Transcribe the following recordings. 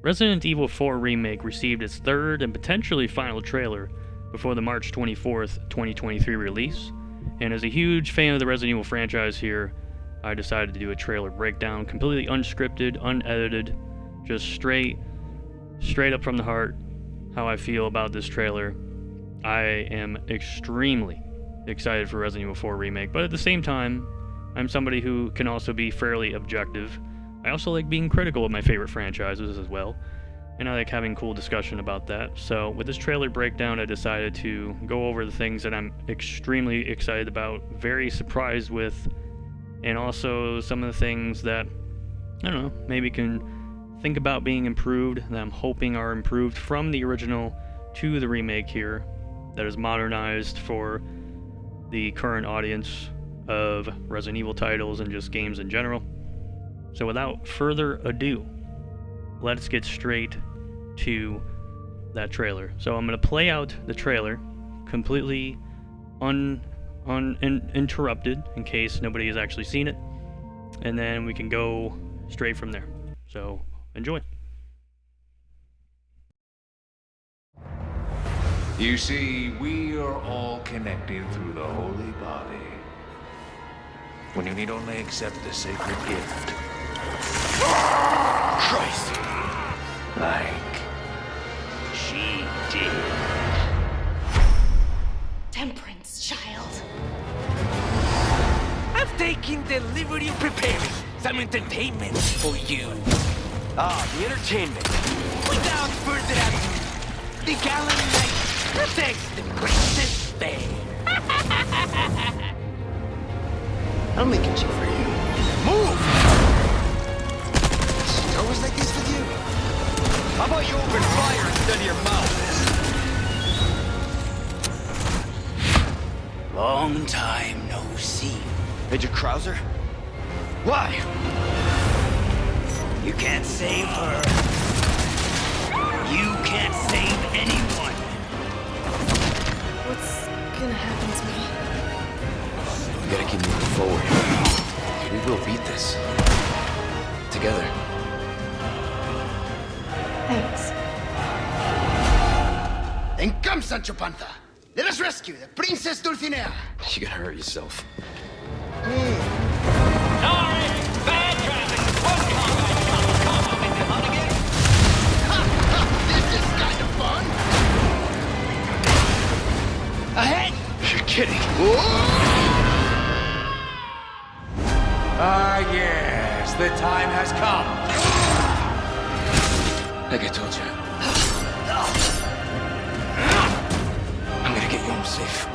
Resident Evil 4 Remake received its third and potentially final trailer before the March 24th, 2023 release, and as a huge fan of the Resident Evil franchise here, I decided to do a trailer breakdown, completely unscripted, unedited, just straight up from the heart, how I feel about this trailer. I am extremely excited for Resident Evil 4 Remake, but at the same time, I'm somebody who can also be fairly objective. I also like being critical of my favorite franchises as well, and I like having cool discussion about that. So with this trailer breakdown, I decided to go over the things that I'm extremely excited about, very surprised with, and also some of the things that, I don't know, maybe can think about being improved, that I'm hoping are improved from the original to the remake here, that is modernized for the current audience of Resident Evil titles and just games in general. So without further ado, let's get straight to that trailer. So I'm going to play out the trailer completely uninterrupted in case nobody has actually seen it, and then we can go straight from there. So enjoy. You see, we are all connected through the holy body. When you need only accept the sacred gift. Christ! Like she did. Temperance, child. I've taken delivery of preparing some entertainment for you. The entertainment. Without further ado, the gallant knight protects the princess fair. I'm making shit for you. Move! It's always like this with you. How about you open fire instead of your mouth? Long time no see. Major Krauser? Why? You can't save her. You can't save anyone. What's gonna happen to me? We gotta keep moving forward. We will beat this. Together. Thanks. Then come, Sancho Panza. Let us rescue the Princess Dulcinea. You gotta hurt yourself. Sorry, bad traffic. This is kind of fun. Ahead! You're kidding. Ah, yes, the time has come. Like I told you. I'm gonna get you home safe.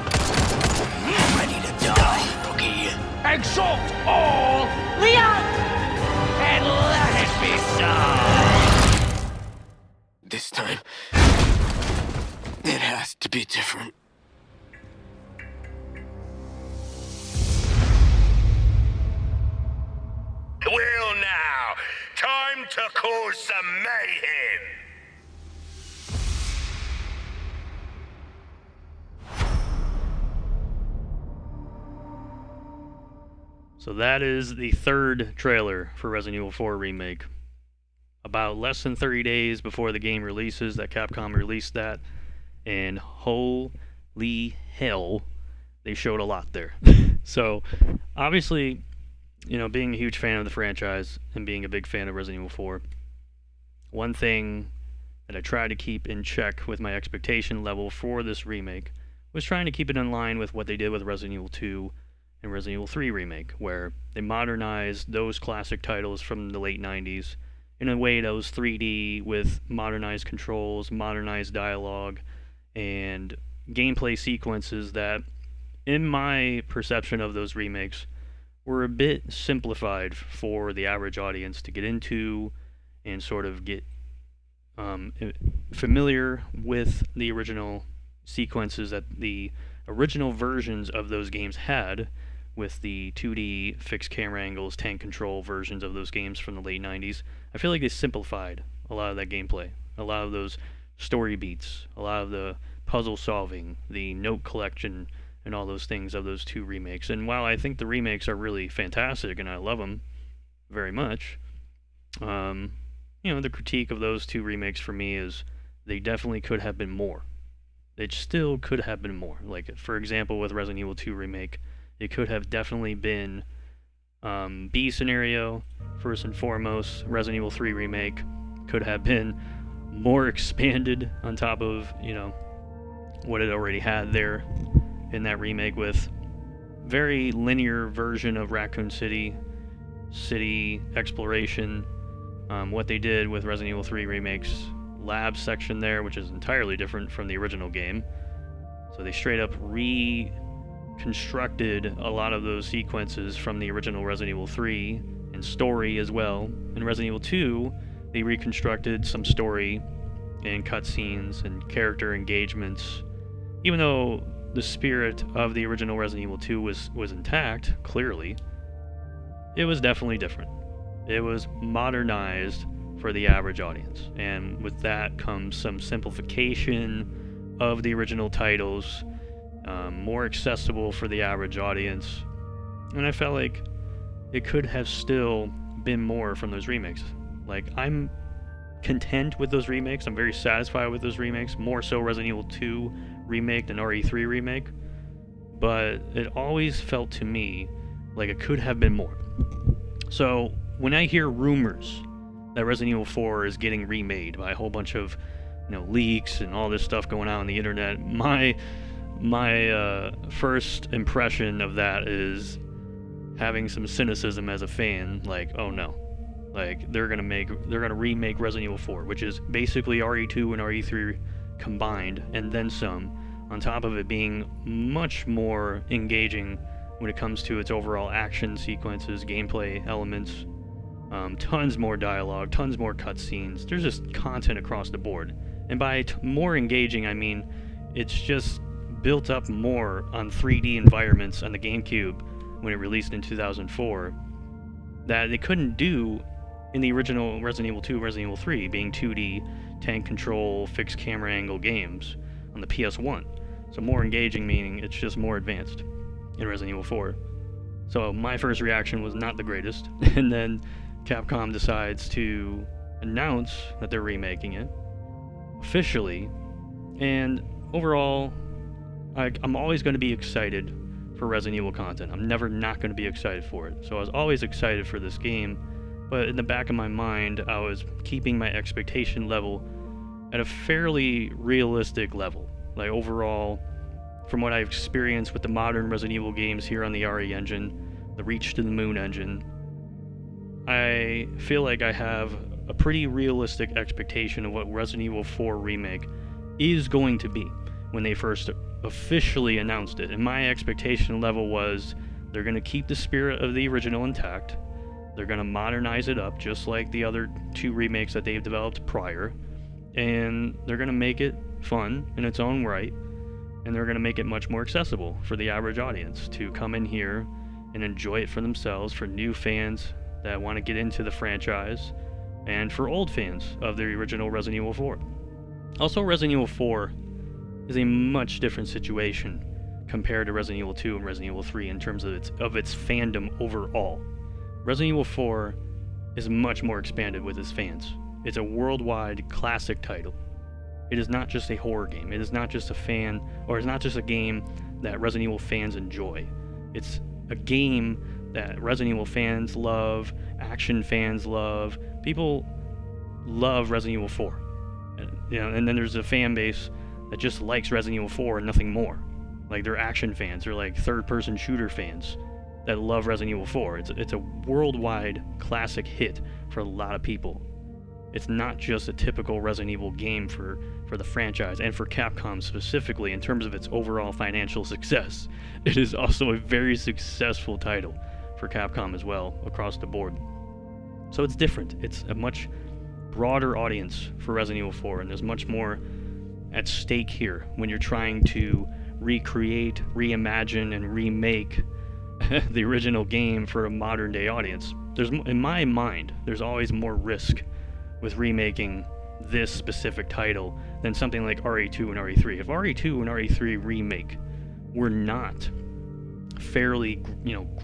Ready to die, rookie. Exalt all Leon! And let it be so! This time, it has to be different. Well now, time to cause some mayhem. So that is the third trailer for Resident Evil 4 Remake. About less than 30 days before the game releases, that Capcom released that, and holy hell, they showed a lot there. So, obviously, you know, being a huge fan of the franchise and being a big fan of Resident Evil 4, one thing that I tried to keep in check with my expectation level for this remake was trying to keep it in line with what they did with Resident Evil 2 and Resident Evil 3 Remake, where they modernized those classic titles from the late 90s in a way that was 3D with modernized controls, modernized dialogue, and gameplay sequences that, in my perception of those remakes, were a bit simplified for the average audience to get into and sort of get familiar with the original sequences that the original versions of those games had, with the 2D fixed camera angles, tank control versions of those games from the late 90s. I feel like they simplified a lot of that gameplay, a lot of those story beats, a lot of the puzzle solving, the note collection, and all those things of those two remakes. And while I think the remakes are really fantastic and I love them very much, the critique of those two remakes for me is they definitely could have been more. It still could have been more. Like, for example, with Resident Evil 2 Remake, it could have definitely been B scenario, first and foremost. Resident Evil 3 Remake could have been more expanded on top of, what it already had there in that remake, with very linear version of Raccoon City exploration. What they did with Resident Evil 3 Remake's lab section there, which is entirely different from the original game. So they straight up reconstructed a lot of those sequences from the original Resident Evil 3 and story as well. In Resident Evil 2, they reconstructed some story and cutscenes and character engagements. Even though the spirit of the original Resident Evil 2 was intact, clearly, it was definitely different. It was modernized for the average audience, and with that comes some simplification of the original titles, more accessible for the average audience, and I felt like it could have still been more from those remakes. Like, I'm content with those remakes. I'm very satisfied with those remakes, more so Resident Evil 2 Remake than RE3 Remake, but it always felt to me like it could have been more. So when I hear rumors that Resident Evil 4 is getting remade by a whole bunch of leaks and all this stuff going on the internet, my first impression of that is having some cynicism as a fan, like, oh no, like they're gonna remake Resident Evil 4, which is basically RE2 and RE3 combined, and then some, on top of it being much more engaging when it comes to its overall action sequences, gameplay elements, tons more dialogue, tons more cutscenes. There's just content across the board. And by more engaging, I mean it's just built up more on 3D environments on the GameCube when it released in 2004 that they couldn't do in the original Resident Evil 2, Resident Evil 3, being 2D, tank control, fixed camera angle games on the PS1. So more engaging, meaning it's just more advanced in Resident Evil 4. So my first reaction was not the greatest, and then Capcom decides to announce that they're remaking it officially, and overall, I'm always going to be excited for Resident Evil content. I'm never not going to be excited for it. So I was always excited for this game, but in the back of my mind, I was keeping my expectation level at a fairly realistic level. Like, overall, from what I've experienced with the modern Resident Evil games here on the RE engine, the Reach to the Moon engine, I feel like I have a pretty realistic expectation of what Resident Evil 4 Remake is going to be when they first officially announced it. And my expectation level was they're going to keep the spirit of the original intact. They're going to modernize it up just like the other two remakes that they've developed prior. And they're going to make it fun in its own right. And they're going to make it much more accessible for the average audience to come in here and enjoy it for themselves, for new fans that want to get into the franchise, and for old fans of the original Resident Evil 4. Also, Resident Evil 4 is a much different situation compared to Resident Evil 2 and Resident Evil 3 in terms of its fandom overall. Resident Evil 4 is much more expanded with its fans. It's a worldwide classic title. It is not just a horror game. It is not just it's not just a game that Resident Evil fans enjoy. It's a game that Resident Evil fans love, action fans love. People love Resident Evil 4. And then there's a fan base that just likes Resident Evil 4 and nothing more. Like, they're action fans. They're like third-person shooter fans that love Resident Evil 4. It's a worldwide classic hit for a lot of people. It's not just a typical Resident Evil game for the franchise, and for Capcom specifically in terms of its overall financial success. It is also a very successful title for Capcom as well, across the board. So it's different. It's a much broader audience for Resident Evil 4, and there's much more at stake here when you're trying to recreate, reimagine, and remake the original game for a modern day audience. In my mind, there's always more risk with remaking this specific title than something like RE2 and RE3. If RE2 and RE3 Remake were not fairly,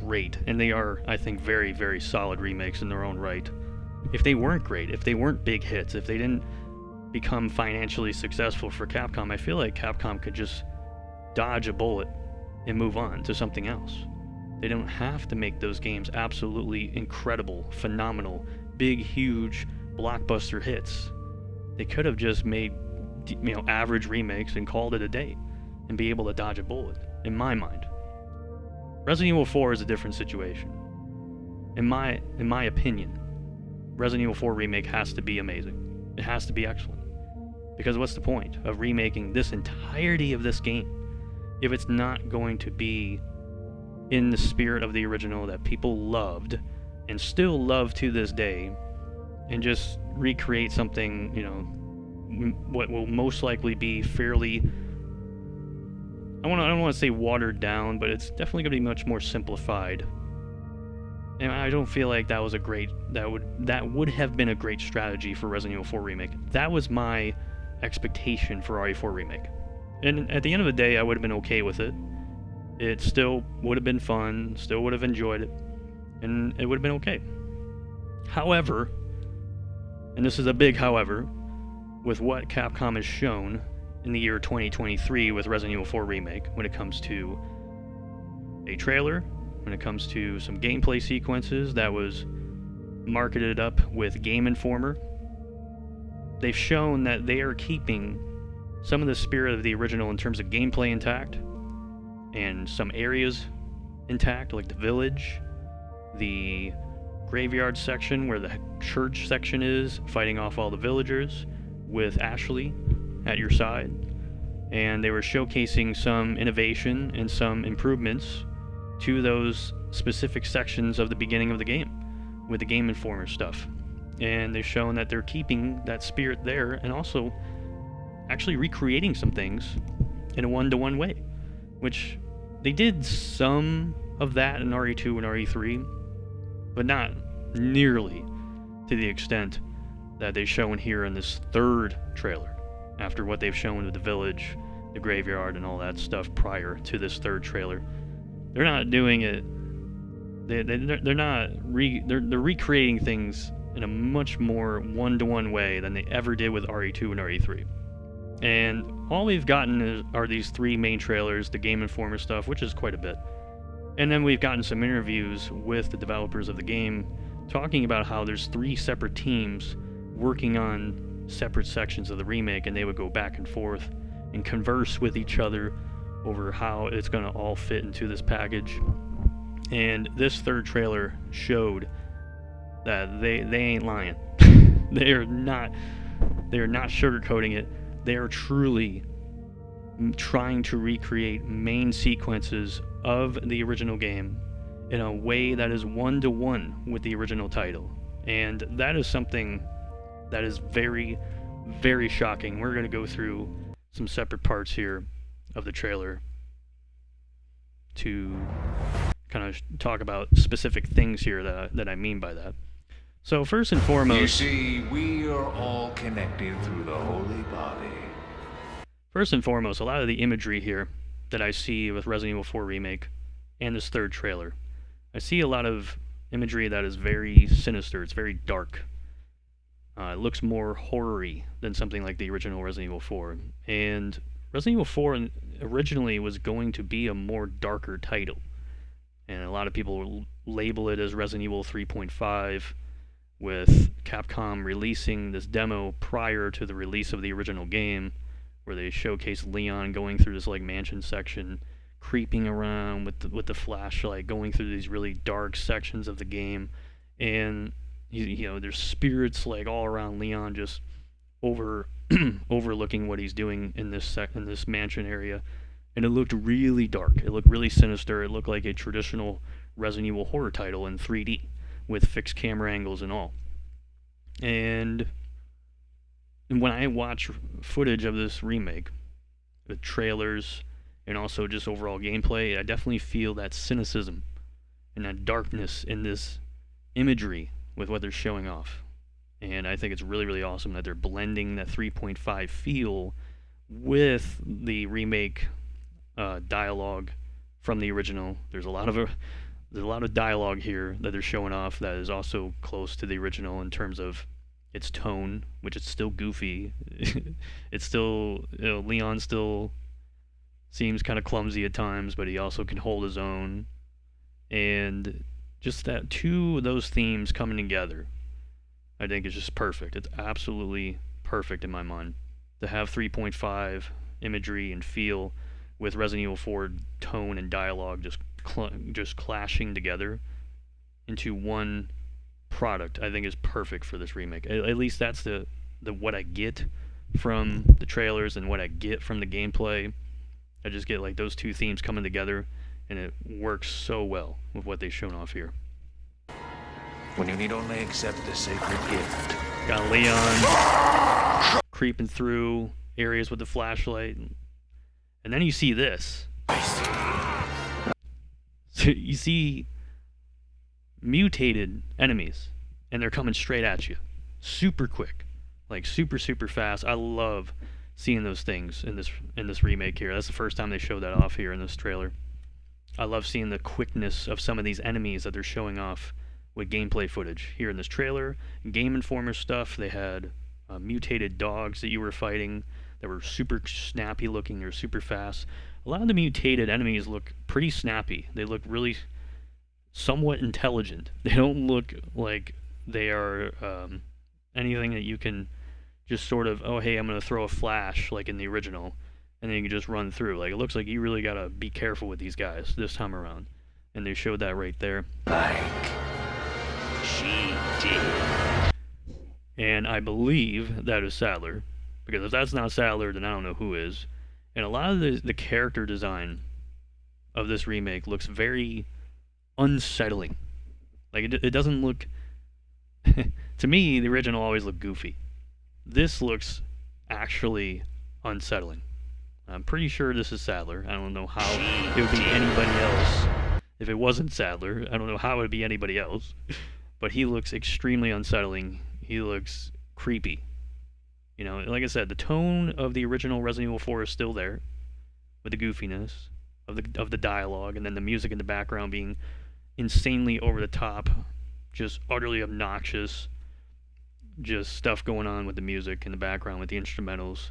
great, and they are, I think, very, very solid remakes in their own right, if they weren't great, if they weren't big hits, if they didn't become financially successful for Capcom, I feel like Capcom could just dodge a bullet and move on to something else. They don't have to make those games absolutely incredible, phenomenal, big, huge, blockbuster hits. They could have just made, average remakes and called it a day and be able to dodge a bullet, in my mind. Resident Evil 4 is a different situation. In my opinion, Resident Evil 4 Remake has to be amazing. It has to be excellent. Because what's the point of remaking this entirety of this game if it's not going to be in the spirit of the original that people loved and still love to this day, and just recreate something, what will most likely be fairly, I don't want to say watered down, but it's definitely going to be much more simplified. And I don't feel like that would have been a great strategy for Resident Evil 4 Remake. That was my expectation for RE4 Remake. And at the end of the day, I would have been okay with it. It still would have been fun, still would have enjoyed it, and it would have been okay. However, and this is a big however, with what Capcom has shown in the year 2023 with Resident Evil 4 Remake, when it comes to a trailer, when it comes to some gameplay sequences that was marketed up with Game Informer, they've shown that they are keeping some of the spirit of the original in terms of gameplay intact, and some areas intact, like the village, the graveyard section where the church section is, fighting off all the villagers with Ashley at your side. And they were showcasing some innovation and some improvements to those specific sections of the beginning of the game with the Game Informer stuff. And they've shown that they're keeping that spirit there and also actually recreating some things in a one-to-one way, which they did some of that in RE2 and RE3, but not nearly to the extent that they've shown here in this third trailer, after what they've shown with the village, the graveyard, and all that stuff prior to this third trailer. They're not doing it. They're recreating things in a much more one-to-one way than they ever did with RE2 and RE3. And all we've gotten are these three main trailers, the Game Informer stuff, which is quite a bit. And then we've gotten some interviews with the developers of the game talking about how there's three separate teams working on separate sections of the remake, and they would go back and forth and converse with each other over how it's going to all fit into this package. And this third trailer showed that they ain't lying. They are not sugarcoating it. They are truly trying to recreate main sequences of the original game in a way that is one-to-one with the original title. And that is something that is very, very shocking. We're going to go through some separate parts here of the trailer to kind of talk about specific things here that I mean by that. So first and foremost... You see, we are all connected through the holy body. First and foremost, a lot of the imagery here that I see with Resident Evil 4 Remake and this third trailer, I see a lot of imagery that is very sinister. It's very dark. It looks more horror-y than something like the original Resident Evil 4. And Resident Evil 4 originally was going to be a more darker title. And a lot of people label it as Resident Evil 3.5, with Capcom releasing this demo prior to the release of the original game, where they showcase Leon going through this like mansion section, creeping around with the flashlight, going through these really dark sections of the game, and there's spirits like all around Leon, just overlooking what he's doing in this mansion area. And it looked really dark. It looked really sinister. It looked like a traditional Resident Evil horror title in 3D with fixed camera angles and all. And when I watch footage of this remake, the trailers, and also just overall gameplay, I definitely feel that cynicism and that darkness in this imagery with what they're showing off. And I think it's really, really awesome that they're blending that 3.5 feel with the remake dialogue from the original. There's a lot of There's a lot of dialogue here that they're showing off that is also close to the original in terms of its tone, which is still goofy. It's still, Leon still seems kind of clumsy at times, but he also can hold his own. And just that two of those themes coming together, I think is just perfect. It's absolutely perfect in my mind. To have 3.5 imagery and feel with Resident Evil 4 tone and dialogue just clashing together into one product, I think is perfect for this remake. At least that's the what I get from the trailers and what I get from the gameplay. I just get like those two themes coming together, and it works so well with what they've shown off here. When you need only accept the sacred gift. Got Leon creeping through areas with the flashlight, and then you see this. So you see mutated enemies, and they're coming straight at you, super quick, like super fast. I love seeing those things in this remake here. That's the first time they showed that off here in this trailer. I love seeing the quickness of some of these enemies that they're showing off with gameplay footage here in this trailer. Game Informer stuff, they had mutated dogs that you were fighting that were super snappy looking. They're super fast. A lot of the mutated enemies look pretty snappy. They look really somewhat intelligent. They don't look like they are anything that you can just sort of, oh hey, I'm going to throw a flash like in the original, and then you can just run through. Like, it looks like you really got to be careful with these guys this time around. And they showed that right there. Like she did. And I believe that is Sadler, because if that's not Sadler, then I don't know who is. And a lot of the character design of this remake looks very unsettling. Like, it doesn't look... To me, the original always looked goofy. This looks actually unsettling. I'm pretty sure this is Sadler. I don't know how it would be anybody else. If it wasn't Sadler, I don't know how it would be anybody else. But he looks extremely unsettling. He looks creepy. You know, like I said, the tone of the original Resident Evil 4 is still there, with the goofiness of the dialogue, and then the music in the background being insanely over the top, just utterly obnoxious, just stuff going on with the music in the background with the instrumentals.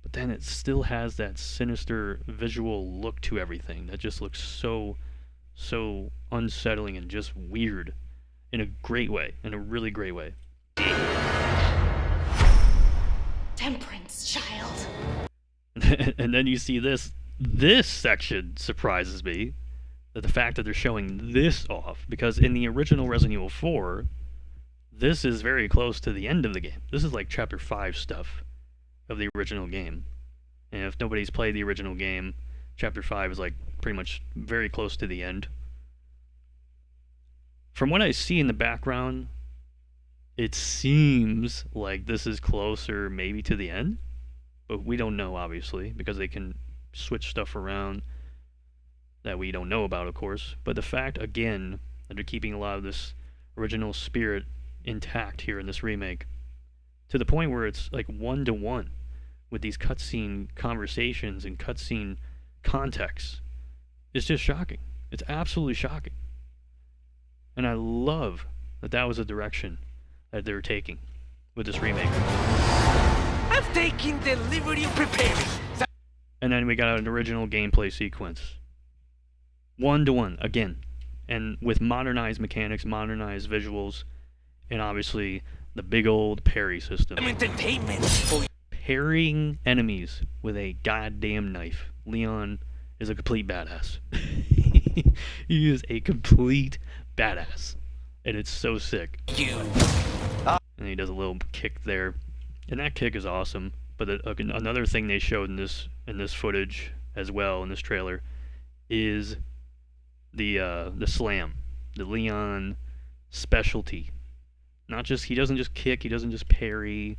But then it still has that sinister visual look to everything that just looks so unsettling and just weird in a great way, in a really great way. Temperance, child. And then you see this section surprises me, that the fact that they're showing this off, because in the original Resident Evil 4, this is very close to the end of the game. This is like chapter 5 stuff of the original game. And if nobody's played the original game, chapter 5 is like pretty much very close to the end. From what I see in the background, it seems like this is closer maybe to the end, but we don't know, obviously, because they can switch stuff around that we don't know about, of course. But the fact, again, that they're keeping a lot of this original spirit intact here in this remake, to the point where it's like 1-to-1 with these cutscene conversations and cutscene contexts, is just shocking. It's absolutely shocking. And I love that that was a direction that they were taking with this remake. I've taken the liberty of preparing. And then we got an original gameplay sequence. 1-to-1, again. And with modernized mechanics, modernized visuals, and obviously the big old parry system. I'm entertainment for you. Parrying enemies with a goddamn knife. Leon is a complete badass. He is a complete badass. And it's so sick. And he does a little kick there. And that kick is awesome. But another thing they showed in this footage as well, in this trailer, is the slam. The Leon specialty. He doesn't just kick, he doesn't just parry.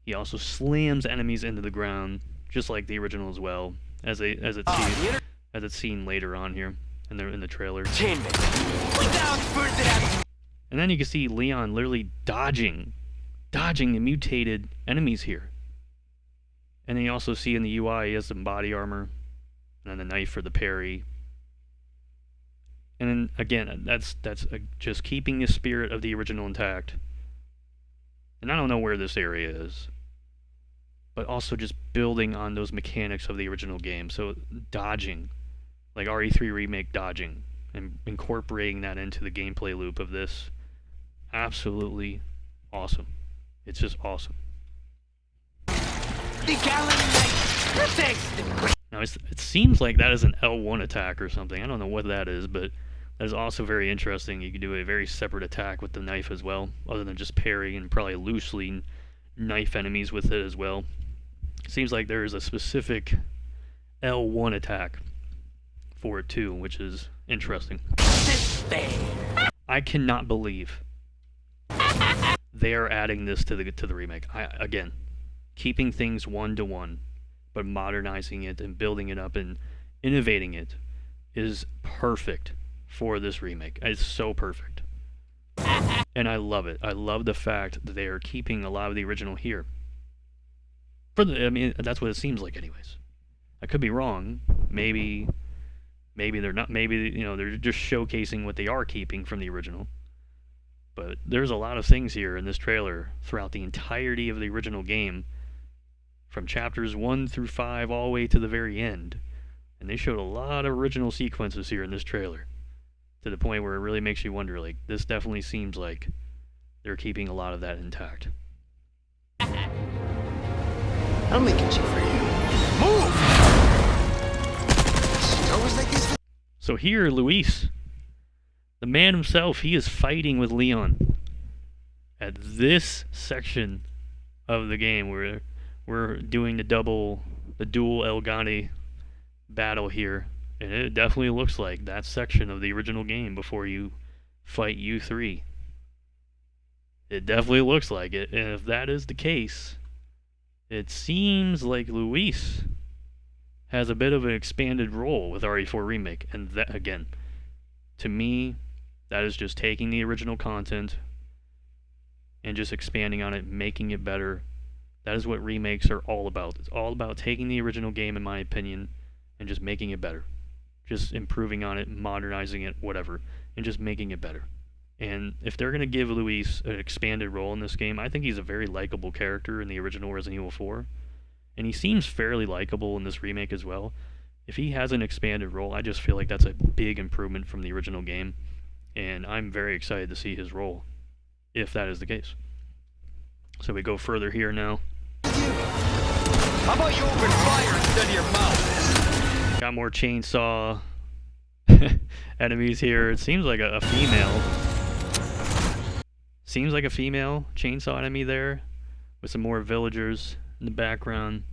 He also slams enemies into the ground, just like the original as well, as it's seen later on here in the trailer. And then you can see Leon literally dodging the mutated enemies here. And then you also see in the UI he has some body armor, and then the knife for the parry. And then again, that's just keeping the spirit of the original intact. And I don't know where this area is, but also just building on those mechanics of the original game. So dodging, like RE3 Remake dodging, and incorporating that into the gameplay loop of this, absolutely awesome. It's just awesome. The Gallen Knight protects the great. Now it seems like that is an L1 attack or something. I don't know what that is, but that is also very interesting. You can do a very separate attack with the knife as well, other than just parry and probably loosely knife enemies with it as well. It seems like there is a specific L1 attack for it too, which is interesting. I cannot believe they are adding this to the remake. Again, keeping things one-to-one, but modernizing it and building it up and innovating it is perfect for this remake. It's so perfect. And I love it. I love the fact that they are keeping a lot of the original here. I mean, that's what it seems like anyways. I could be wrong. Maybe they're not. Maybe, you know, they're just showcasing what they are keeping from the original. But there's a lot of things here in this trailer throughout the entirety of the original game, from chapters 1 through 5 all the way to the very end. And they showed a lot of original sequences here in this trailer, to the point where it really makes you wonder, like, this definitely seems like they're keeping a lot of that intact. I'll make it cheap for you. Move! It's always like this. So here, Luis, the man himself, he is fighting with Leon at this section of the game where we're doing the dual El Gani battle here, and it definitely looks like that section of the original game before you fight U3. It definitely looks like it, and if that is the case, it seems like Luis has a bit of an expanded role with RE4 Remake, and that, again, to me, that is just taking the original content and just expanding on it, making it better. That is what remakes are all about. It's all about taking the original game, in my opinion, and just making it better. Just improving on it, modernizing it, whatever, and just making it better. And if they're going to give Luis an expanded role in this game, I think he's a very likable character in the original Resident Evil 4. And he seems fairly likable in this remake as well. If he has an expanded role, I just feel like that's a big improvement from the original game. And I'm very excited to see his role, if that is the case. So we go further here now. How about you open fire instead of your mouth? Got more chainsaw enemies here. It seems like a female. Seems like a female chainsaw enemy there, with some more villagers in the background.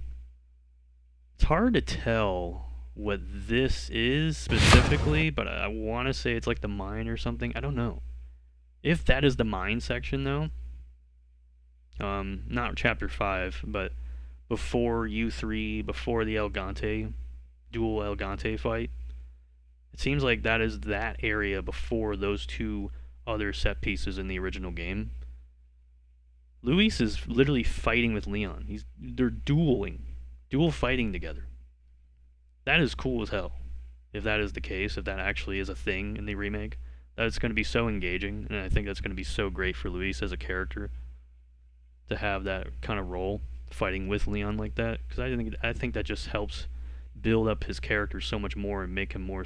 It's hard to tell what this is specifically, but I want to say it's like the mine or something. I don't know. If that is the mine section, though, not chapter 5, but before U3, before the dual El Gante fight, it seems like that is that area before those two other set pieces in the original game. Luis is literally fighting with Leon. They're dual fighting together. That is cool as hell. If that is the case, if that actually is a thing in the remake, that's going to be so engaging, and I think that's going to be so great for Luis as a character to have that kind of role, fighting with Leon like that, because I think that just helps build up his character so much more and make him more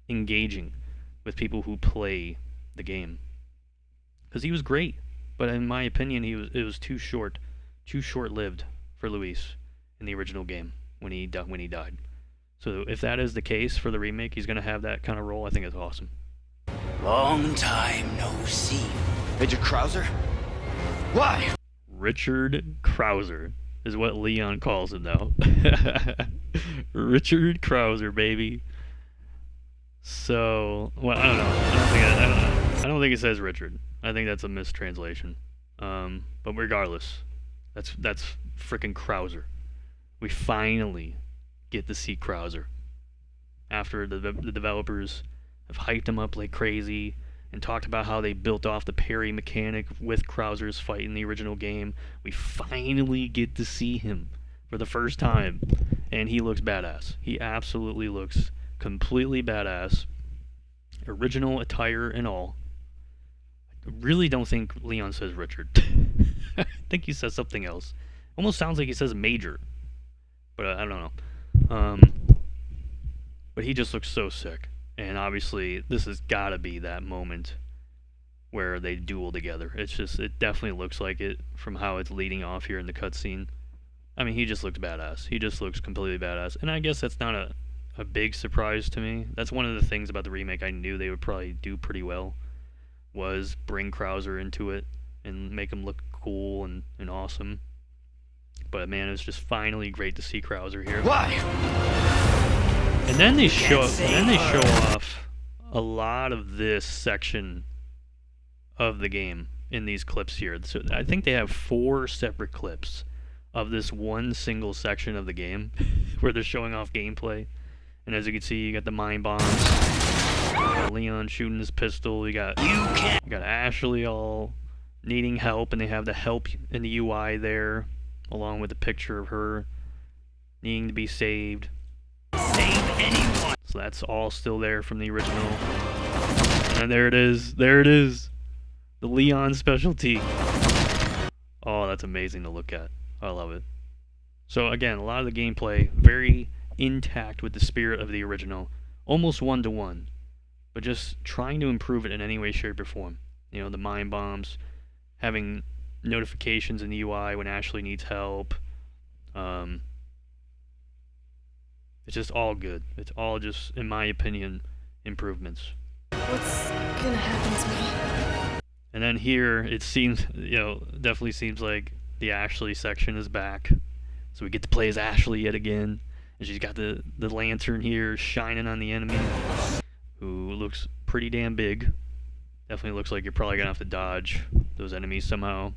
engaging with people who play the game. Because he was great, but in my opinion, it was too short-lived for Luis in the original game when he died. So if that is the case for the remake, he's going to have that kind of role. I think it's awesome. Long time no see. Major Krauser? Why? Richard Krauser is what Leon calls him now. Richard Krauser, baby. So, well, I don't know. I don't think it says Richard. I think that's a mistranslation. But regardless, that's frickin' Krauser. We finally get to see Krauser after the developers have hyped him up like crazy and talked about how they built off the parry mechanic with Krauser's fight in the original game. We finally get to see him for the first time, and he looks badass. He absolutely looks completely badass, original attire and all. I really don't think Leon says Richard. I think he says something else. Almost sounds like he says Major, but I don't know. But he just looks so sick, and obviously this has got to be that moment where they duel together. It definitely looks like it from how it's leading off here in the cutscene. I mean, he just looks badass. He just looks completely badass, and I guess that's not a big surprise to me. That's one of the things about the remake I knew they would probably do pretty well, was bring Krauser into it and make him look cool and awesome. But man, it's just finally great to see Krauser here. Why? And then they show off a lot of this section of the game in these clips here. So I think they have 4 separate clips of this one single section of the game where they're showing off gameplay. And as you can see, you got the mine bombs, you got Leon shooting his pistol, you got Ashley all needing help, and they have the help in the UI there, along with a picture of her needing to be saved. Save anyone! So that's all still there from the original. And there it is. There it is. The Leon specialty. Oh, that's amazing to look at. I love it. So again, a lot of the gameplay very intact with the spirit of the original, almost one-to-one, but just trying to improve it in any way, shape, or form. You know, the mine bombs, having notifications in the UI when Ashley needs help. It's just all good. It's all just, in my opinion, improvements. What's gonna happen to me? And then here, it seems, definitely seems like the Ashley section is back. So we get to play as Ashley yet again. And she's got the lantern here shining on the enemy, who looks pretty damn big. Definitely looks like you're probably gonna have to dodge those enemies somehow.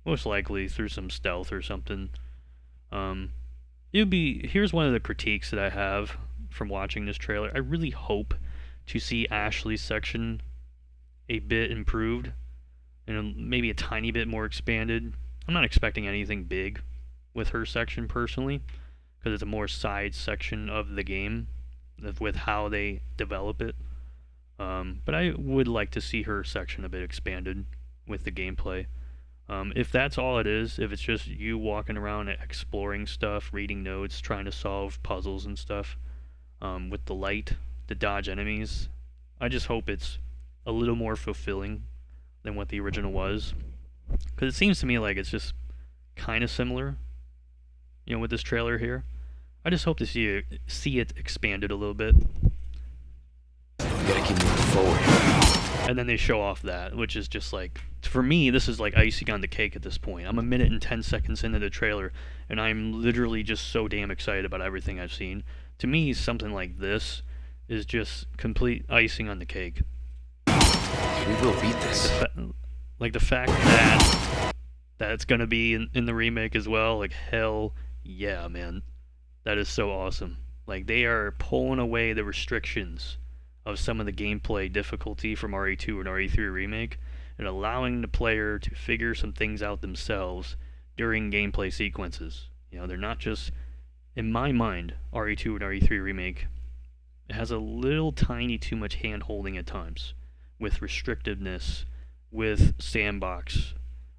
Most likely through some stealth or something. Here's one of the critiques that I have from watching this trailer. I really hope to see Ashley's section a bit improved and maybe a tiny bit more expanded. I'm not expecting anything big with her section personally, because it's a more side section of the game with how they develop it. But I would like to see her section a bit expanded with the gameplay. If that's all it is, if it's just you walking around exploring stuff, reading notes, trying to solve puzzles and stuff, with the light to dodge enemies, I just hope it's a little more fulfilling than what the original was. Because it seems to me like it's just kind of similar, with this trailer here. I just hope to see it expanded a little bit. We gotta keep moving forward. And then they show off that, which is just like, for me, this is like icing on the cake at this point. I'm a minute and 10 seconds into the trailer, and I'm literally just so damn excited about everything I've seen. To me, something like this is just complete icing on the cake. We will beat this. Like the fact that it's gonna be in the remake as well, like hell yeah, man. That is so awesome. Like, they are pulling away the restrictions of some of the gameplay difficulty from RE2 and RE3 Remake, and allowing the player to figure some things out themselves during gameplay sequences. They're not just, in my mind, RE2 and RE3 Remake, it has a little tiny too much hand-holding at times, with restrictiveness, with sandbox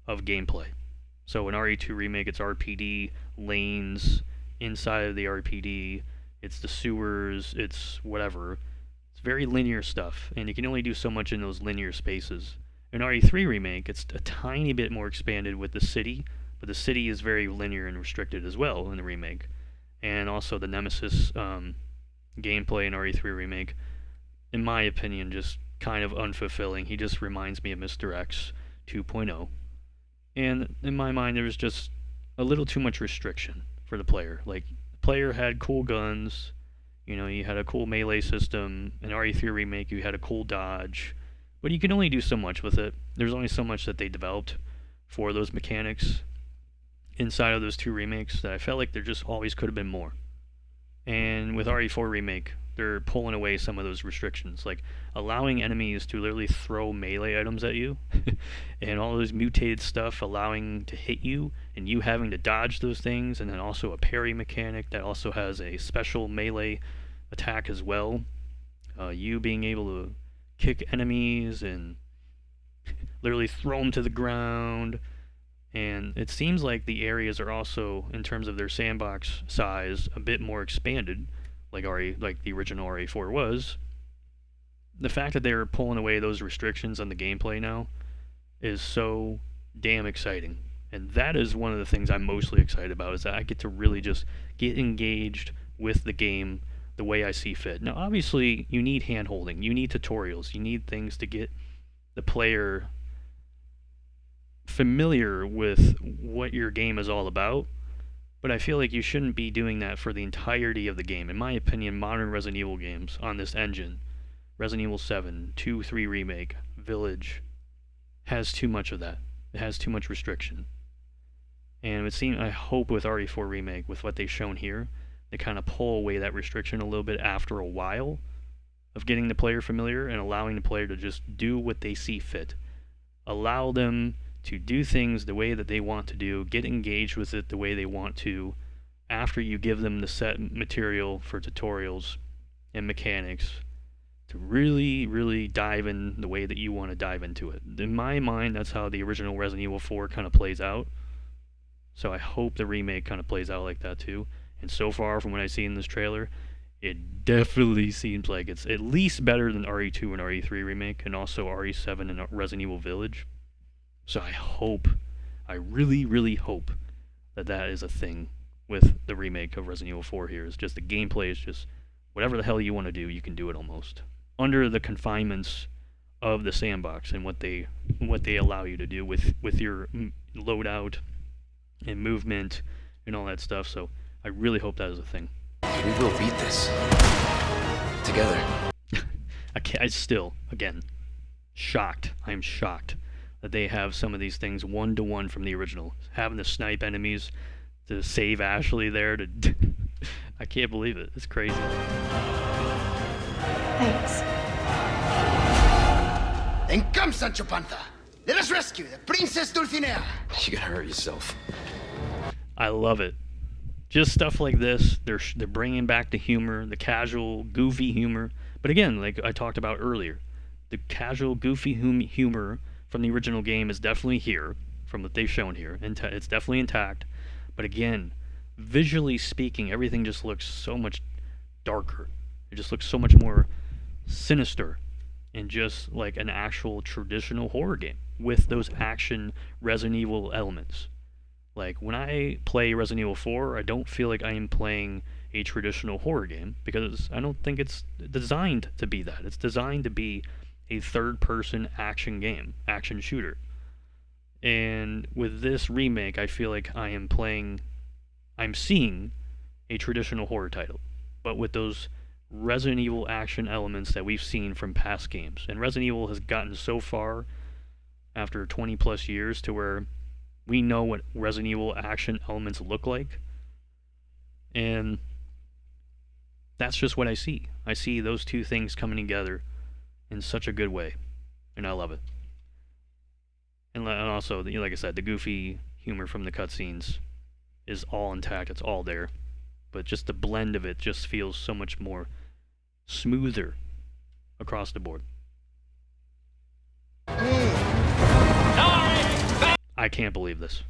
of gameplay. So in RE2 Remake, it's RPD, lanes, inside of the RPD, it's the sewers, it's whatever. It's very linear stuff, and you can only do so much in those linear spaces. In RE3 Remake, it's a tiny bit more expanded with the city, but the city is very linear and restricted as well in the remake. And also the Nemesis gameplay in RE3 Remake, in my opinion, just kind of unfulfilling. He just reminds me of Mr. X 2.0. And in my mind, there was just a little too much restriction for the player. Like, the player had cool guns, you had a cool melee system. In RE3 Remake, you had a cool dodge, but you can only do so much with it. There's only so much that they developed for those mechanics inside of those 2 remakes that I felt like there just always could have been more. And with RE4 Remake, they're pulling away some of those restrictions, like allowing enemies to literally throw melee items at you, and all those mutated stuff allowing to hit you, and you having to dodge those things, and then also a parry mechanic that also has a special melee attack as well. You being able to kick enemies and literally throw them to the ground. And it seems like the areas are also, in terms of their sandbox size, a bit more expanded, like the original RE4 was. The fact that they're pulling away those restrictions on the gameplay now is so damn exciting. And that is one of the things I'm mostly excited about, is that I get to really just get engaged with the game the way I see fit. Now, obviously, you need hand-holding, you need tutorials, you need things to get the player familiar with what your game is all about, but I feel like you shouldn't be doing that for the entirety of the game. In my opinion, modern Resident Evil games on this engine, Resident Evil 7, 2, 3 Remake, Village, has too much of that. It has too much restriction. And it would seem, I hope with RE4 Remake, with what they've shown here, they kind of pull away that restriction a little bit after a while of getting the player familiar and allowing the player to just do what they see fit. Allow them to do things the way that they want to do, get engaged with it the way they want to, after you give them the set material for tutorials and mechanics, to really, really dive in the way that you want to dive into it. In my mind, that's how the original Resident Evil 4 kind of plays out. So I hope the remake kind of plays out like that too. And so far, from what I see in this trailer, it definitely seems like it's at least better than RE2 and RE3 Remake, and also RE7 and Resident Evil Village. So I hope, I really, really hope that that is a thing with the remake of Resident Evil 4 here. It's just the gameplay is just whatever the hell you want to do, you can do it almost. Under the confinements of the sandbox and what they allow you to do with your loadout and movement and all that stuff. So I really hope that is a thing. We will beat this. Together. I still, again, shocked. I am shocked that they have some of these things one-to-one from the original. Having to snipe enemies to save Ashley there to... I can't believe it. It's crazy. Thanks. Then come, Sancho Panza. Let us rescue the Princess Dulcinea. You gotta hurt yourself. I love it. Just stuff like this, they're bringing back the humor, the casual, goofy humor. But again, like I talked about earlier, the casual, goofy humor from the original game is definitely here, from what they've shown here, and it's definitely intact. But again, visually speaking, everything just looks so much darker. It just looks so much more sinister, and just like an actual traditional horror game with those action Resident Evil elements. Like, when I play Resident Evil 4, I don't feel like I am playing a traditional horror game, because I don't think it's designed to be that. It's designed to be a third-person action game, action shooter. And with this remake, I feel like I'm seeing a traditional horror title, but with those Resident Evil action elements that we've seen from past games. And Resident Evil has gotten so far, after 20 plus years, to where we know what Resident Evil action elements look like. And that's just what I see. I see those two things coming together in such a good way. And I love it. And also, like I said, the goofy humor from the cutscenes is all intact. It's all there. But just the blend of it just feels so much more smoother across the board. I can't believe this.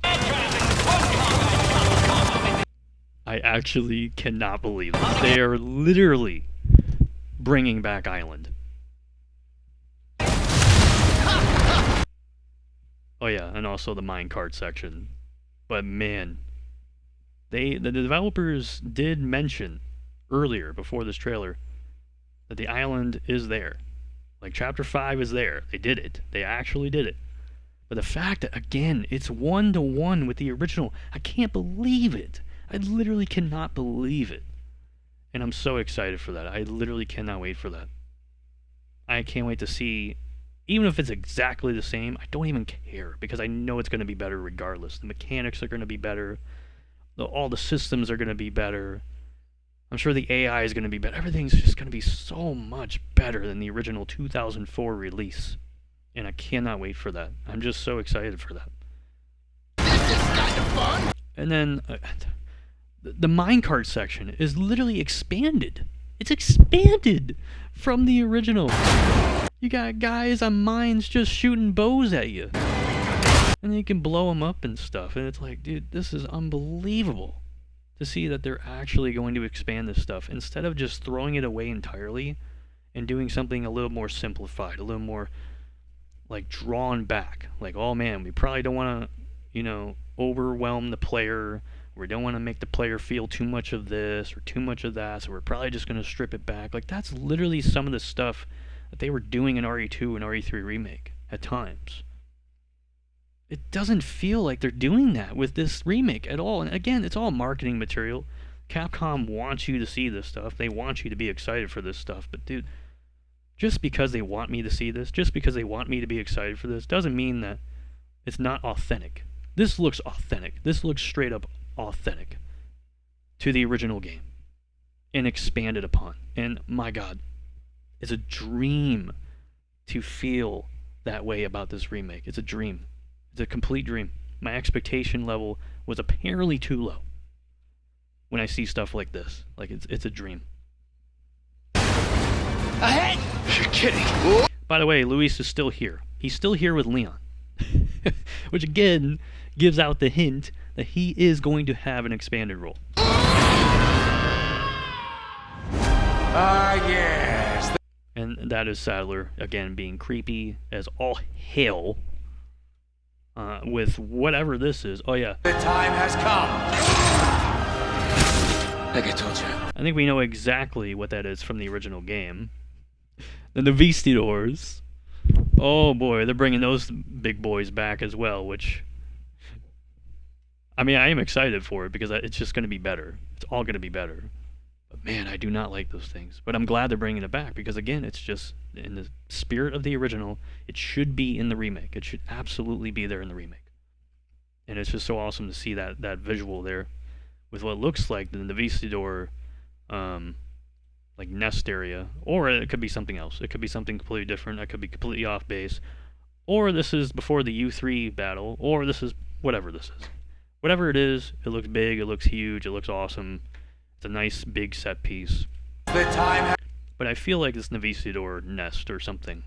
I actually cannot believe this. They are literally bringing back Island. Oh yeah, and also the minecart section. But man, the developers did mention earlier, before this trailer, that the island is there. Like, Chapter 5 is there. They did it. They actually did it. But the fact that, again, it's one-to-one with the original, I can't believe it. I literally cannot believe it. And I'm so excited for that. I literally cannot wait for that. I can't wait to see, even if it's exactly the same, I don't even care, because I know it's going to be better regardless. The mechanics are going to be better. All the systems are going to be better. I'm sure the AI is going to be better. Everything's just going to be so much better than the original 2004 release. And I cannot wait for that. I'm just so excited for that. This is kind of fun. And then the minecart section is literally expanded. It's expanded from the original. You got guys on mines just shooting bows at you. And you can blow them up and stuff. And it's like, dude, this is unbelievable to see that they're actually going to expand this stuff instead of just throwing it away entirely and doing something a little more simplified, a little more like drawn back. Like, oh man, we probably don't want to, you know, overwhelm the player. We don't want to make the player feel too much of this or too much of that, so we're probably just going to strip it back. Like, that's literally some of the stuff that they were doing in RE2 and RE3 Remake at times. It doesn't feel like they're doing that with this remake at all. And again, it's all marketing material. Capcom wants you to see this stuff. They want you to be excited for this stuff. But dude, just because they want me to see this, just because they want me to be excited for this, doesn't mean that it's not authentic. This looks authentic. This looks straight up authentic to the original game and expanded upon. And my God, it's a dream to feel that way about this remake. It's a dream. It's a complete dream. My expectation level was apparently too low when I see stuff like this. Like, it's a dream. Ahead! You're kidding. By the way, Luis is still here. He's still here with Leon. Which again gives out the hint that he is going to have an expanded role. Yes. And that is Sadler, again, being creepy as all hell. With whatever this is. Oh yeah. The time has come. Like I told you. I think we know exactly what that is from the original game. The Navistidors. Oh boy, they're bringing those big boys back as well, which... I mean, I am excited for it because it's just going to be better. It's all going to be better. But man, I do not like those things. But I'm glad they're bringing it back because, again, it's just in the spirit of the original. It should be in the remake. It should absolutely be there in the remake. And it's just so awesome to see that visual there with what looks like the Navistidor like nest area. Or it could be something else. It could be something completely different. It could be completely off base. Or this is before the U3 battle. Or this is whatever this is. Whatever it is, it looks big, it looks huge, it looks awesome. It's a nice big set piece. The time But I feel like this Navistidor nest or something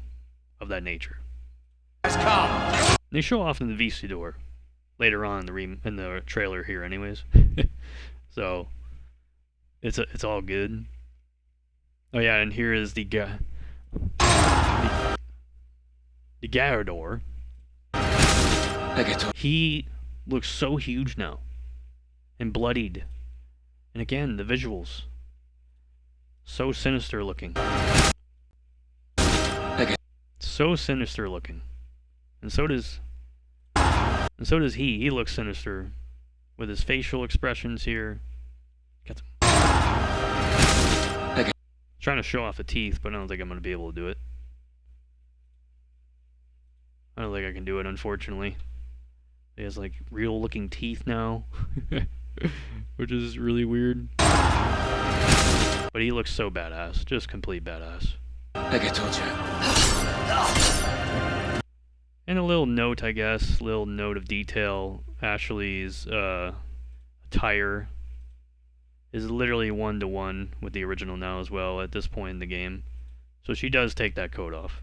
of that nature. has come. They show off the Navistidor later on in the trailer here anyways. So it's all good. Oh yeah, and here is the Gyarados. Like I told He looks so huge now and bloodied. And again, the visuals. So sinister looking. So sinister looking. And so does he. He looks sinister with his facial expressions here. Got some trying to show off the teeth, but I don't think I'm going to be able to do it. I don't think I can do it, unfortunately. He has like real looking teeth now. Which is really weird. But he looks so badass. Just complete badass. Like I told you. And a little note, I guess. Little note of detail. Ashley's attire is literally 1-to-1 with the original now as well at this point in the game. So she does take that coat off.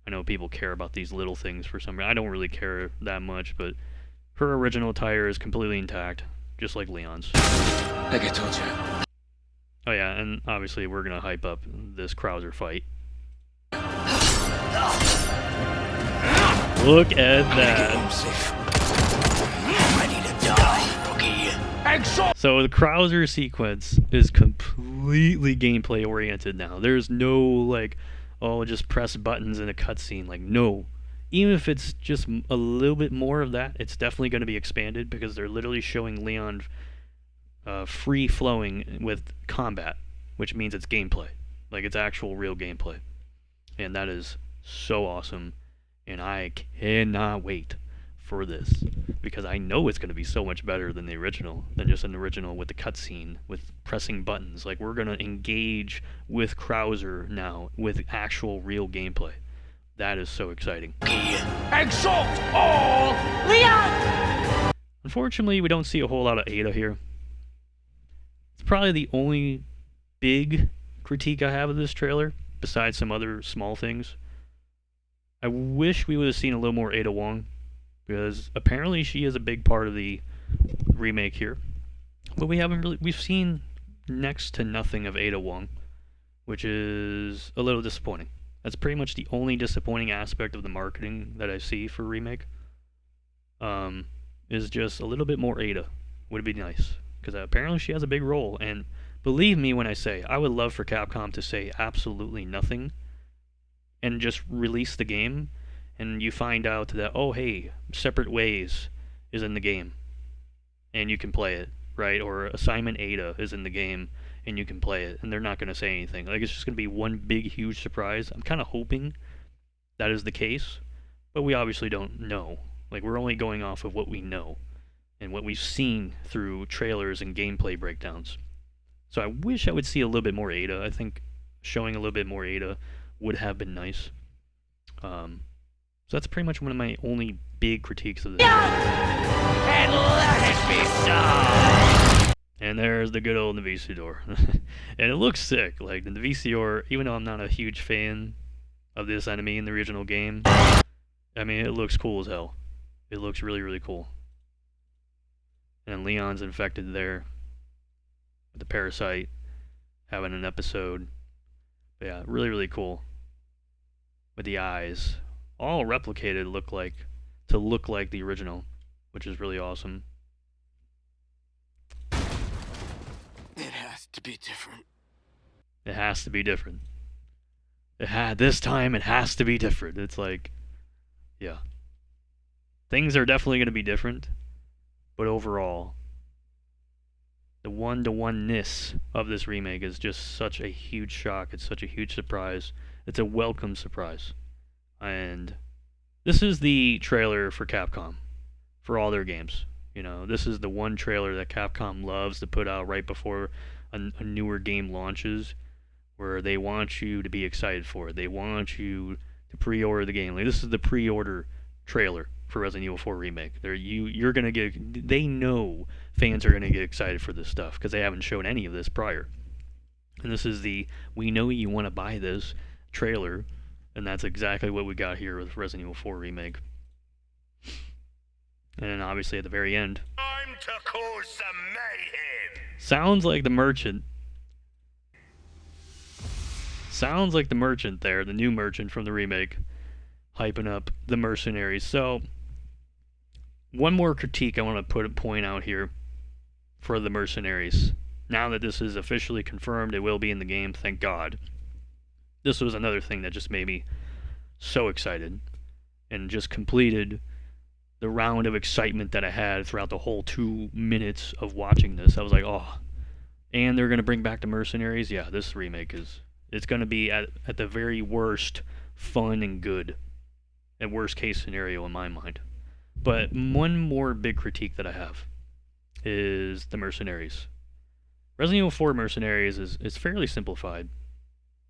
I know people care about these little things for some reason. I don't really care that much, but her original attire is completely intact, just like Leon's. Like I told you. Oh yeah, and obviously we're gonna hype up this Krauser fight. Look at that. Ready to die, rookie. So the Krauser sequence is completely gameplay oriented now. There's no like, oh, just press buttons in a cutscene. Like, no. Even if it's just a little bit more of that, it's definitely going to be expanded because they're literally showing Leon free flowing with combat, which means it's gameplay. Like, it's actual real gameplay. And that is so awesome. And I cannot wait for this because I know it's going to be so much better than the original, than just an original with the cutscene, with pressing buttons. Like, we're going to engage with Krauser now with actual real gameplay. That is so exciting. Exalt all Leon! Unfortunately, we don't see a whole lot of Ada here. It's probably the only big critique I have of this trailer, besides some other small things. I wish we would have seen a little more Ada Wong, because apparently she is a big part of the remake here. But we've seen next to nothing of Ada Wong, which is a little disappointing. That's pretty much the only disappointing aspect of the marketing that I see for Remake. Is just a little bit more Ada. Would be nice, because apparently she has a big role, and believe me when I say, I would love for Capcom to say absolutely nothing and just release the game, and you find out that, oh hey, Separate Ways is in the game, and you can play it, right? Or Assignment Ada is in the game, and you can play it, and they're not going to say anything. Like, it's just going to be one big, huge surprise. I'm kind of hoping that is the case, but we obviously don't know. Like, we're only going off of what we know, and what we've seen through trailers and gameplay breakdowns. So I wish I would see a little bit more Ada. I think showing a little bit more Ada would have been nice. So that's pretty much one of my only big critiques of this. And let it be so! And there's the good old Navisidor. And it looks sick. Like, the Navisidor, even though I'm not a huge fan of this enemy in the original game, I mean, it looks cool as hell. It looks really, really cool. And Leon's infected there with the parasite, having an episode. But yeah, really, really cool. With the eyes all replicated look like the original, which is really awesome. It has to be different. It has to be different. This time it has to be different. It's like, yeah. Things are definitely going to be different, but overall, the one-to-one-ness of this remake is just such a huge shock. It's such a huge surprise. It's a welcome surprise. And this is the trailer for Capcom for all their games. You know, this is the one trailer that Capcom loves to put out right before a newer game launches, where they want you to be excited for it. They want you to pre-order the game. Like, this is the pre-order trailer for Resident Evil 4 Remake. You're gonna get. They know fans are gonna get excited for this stuff because they haven't shown any of this prior. And this is the "we know you want to buy this" trailer, and that's exactly what we got here with Resident Evil 4 Remake. And then obviously at the very end, Time to cause some mayhem. sounds like the merchant. Sounds like the merchant there, the new merchant from the remake, hyping up the mercenaries. So, one more critique I want to point out here for the mercenaries. Now that this is officially confirmed, it will be in the game, thank God. This was another thing that just made me so excited, and just completed the round of excitement that I had throughout the whole 2 minutes of watching this. I was like, oh. And they're going to bring back the mercenaries? Yeah, this remake it's going to be at the very worst fun and good. At worst case scenario in my mind. But one more big critique that I have is the mercenaries. Resident Evil 4 Mercenaries is fairly simplified.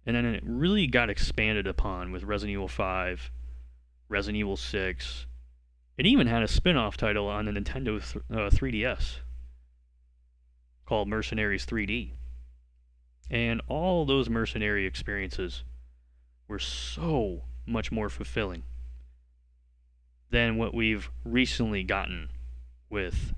And then it really got expanded upon with Resident Evil 5, Resident Evil 6. It even had a spin-off title on the Nintendo 3DS called Mercenaries 3D. And all those mercenary experiences were so much more fulfilling than what we've recently gotten with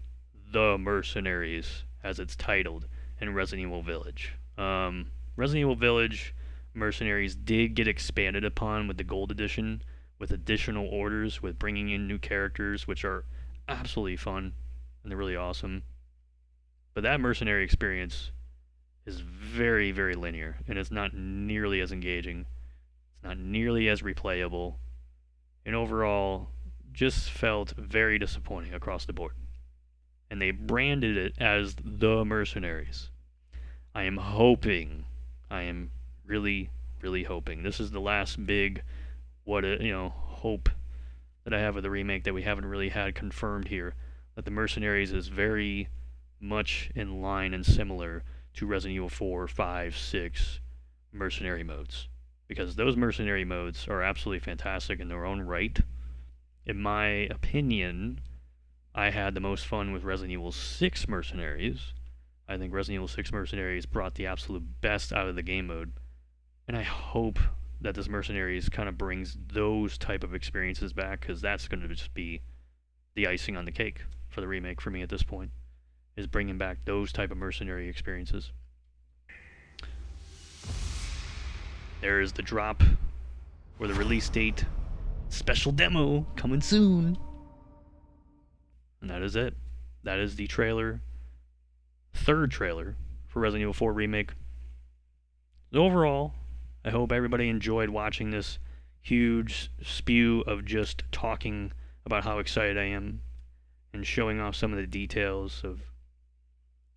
The Mercenaries, as it's titled, in Resident Evil Village. Resident Evil Village Mercenaries did get expanded upon with the Gold Edition, with additional orders, with bringing in new characters, which are absolutely fun, and they're really awesome. But that mercenary experience is very, very linear, and it's not nearly as engaging. It's not nearly as replayable, and overall, just felt very disappointing across the board. And they branded it as The Mercenaries. I am really, really hoping. This is the last big, hope that I have of the remake that we haven't really had confirmed here. That The Mercenaries is very much in line and similar to Resident Evil 4, 5, 6 mercenary modes. Because those mercenary modes are absolutely fantastic in their own right. In my opinion, I had the most fun with Resident Evil 6 Mercenaries. I think Resident Evil 6 Mercenaries brought the absolute best out of the game mode. And I hope that this Mercenaries kind of brings those type of experiences back, because that's going to just be the icing on the cake for the remake for me at this point, is bringing back those type of mercenary experiences. There is the drop, or the release date, special demo coming soon. And that is it. That is the trailer, third trailer for Resident Evil 4 Remake. Overall, I hope everybody enjoyed watching this huge spew of just talking about how excited I am and showing off some of the details of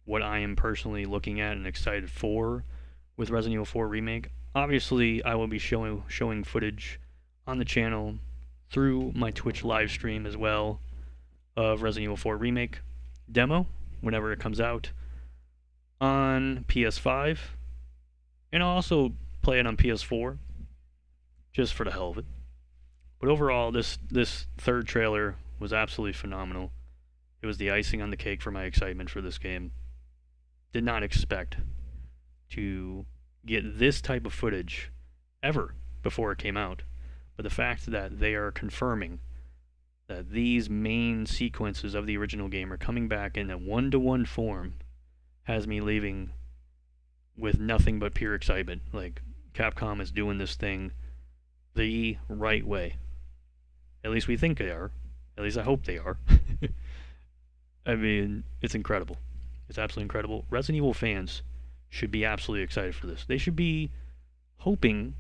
what I am personally looking at and excited for with Resident Evil 4 Remake. Obviously, I will be showing footage on the channel through my Twitch live stream as well of Resident Evil 4 Remake demo whenever it comes out on PS5, and I'll also play it on PS4 just for the hell of it. But overall, this third trailer was absolutely phenomenal. It was the icing on the cake for my excitement for this game. Did not expect to get this type of footage ever before it came out, but the fact that they are confirming that these main sequences of the original game are coming back in a one-to-one form has me leaving with nothing but pure excitement. Like, Capcom is doing this thing the right way. At least we think they are. At least I hope they are. I mean, it's incredible. It's absolutely incredible. Resident Evil fans should be absolutely excited for this. They should be hoping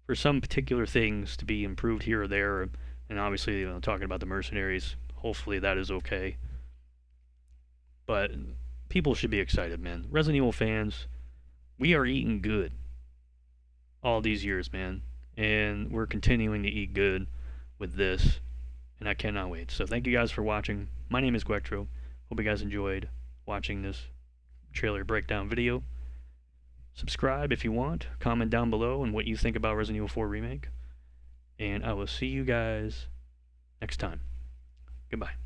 for some particular things to be improved here or there. And obviously, talking about the Mercenaries, hopefully that is okay. But people should be excited, man. Resident Evil fans, we are eating good all these years, man. And we're continuing to eat good with this. And I cannot wait. So thank you guys for watching. My name is Guectro. Hope you guys enjoyed watching this trailer breakdown video. Subscribe if you want. Comment down below on what you think about Resident Evil 4 Remake. And I will see you guys next time. Goodbye.